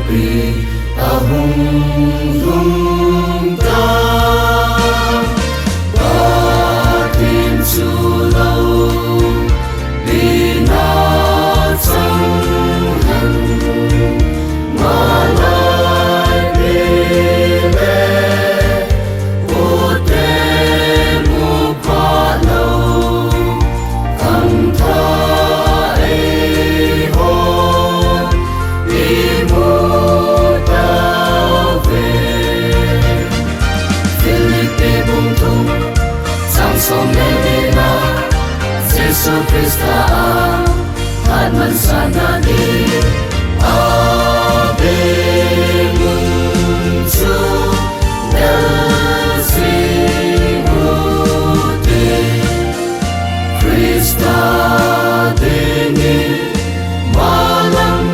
pi ahung lung ta ba thiên su lâu đi na chẳng hẳn mà lại đi về vô tế mô ba lâu thằng tha ấy hôn đi mô ta về Philippe bung thung sang sông lên na Giêsu Christa hạt man sana đi Ave Munchu Del Singute Christa Deni Malam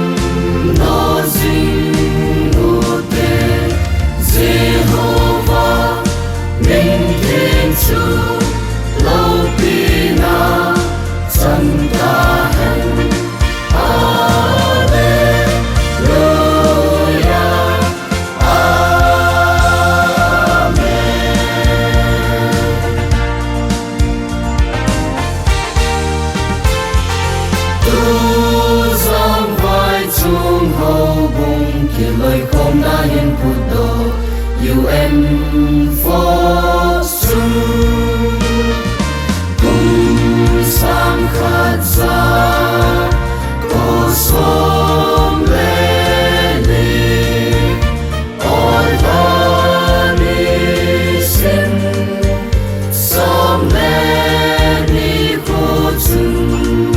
No Singute Jehovah Minh Thiên Chu Lâu Pina Chân Ta Hạnh lời không đã hiện phút đồ yêu em phó xuân cùng sang khát ra có xóm lên đi ôi ta đi xin xóm lên đi cô chừng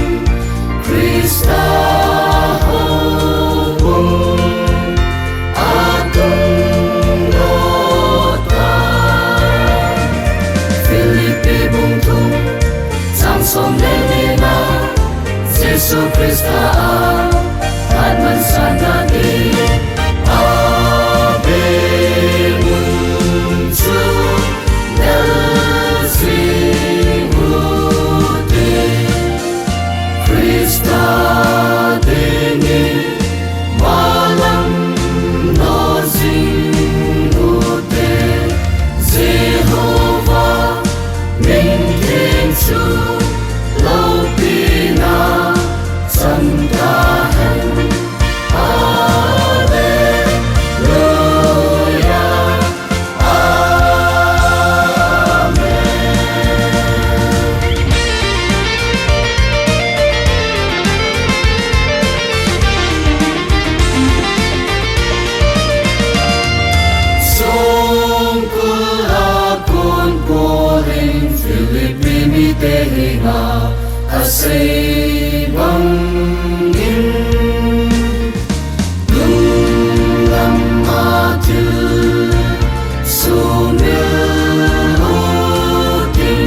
Christa Som lên na Giêsu Christa hạt man sana đi Ave Munchu Del Singute Christa Deni Malam No Singute Jehovah Minh Thiên Chu Lâu Pina Chân Ta Hạnh Alleluia Amen Sông Kula Con Poling Philippi Mi Tehina Asay bangin Lung lam atil Sunil utin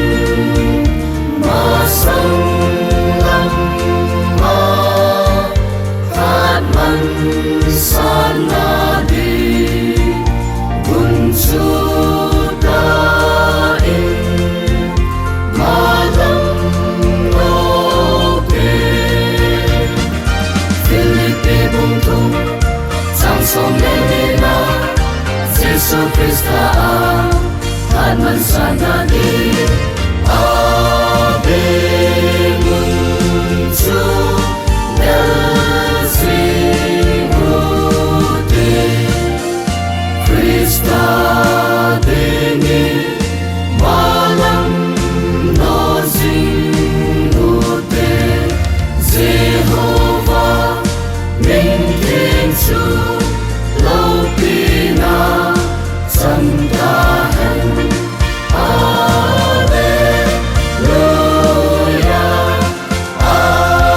Masang lam ma Khat man sana di Bunchu ta in Malam Som lên na Giêsu Christa hạt man sana đi Ave Munchu Del Singute Christa Deni Malam No Singute Jehovah Minh Thiên Chu Lâu Pina Chân Ta Hạnh Alleluia Amen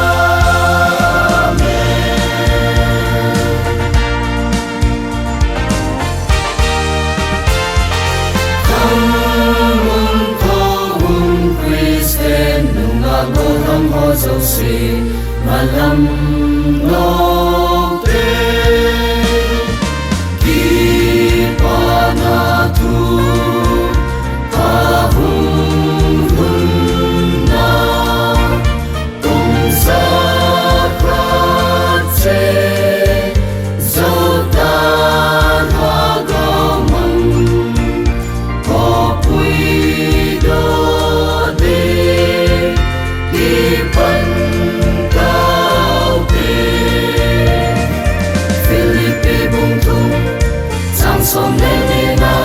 Kamun Kohun Christen Nung Agolam Ho Josi Malam No Zo Filipi bung thung sang som le ni na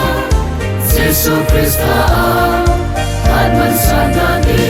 Jesus Christa a hat man sana ni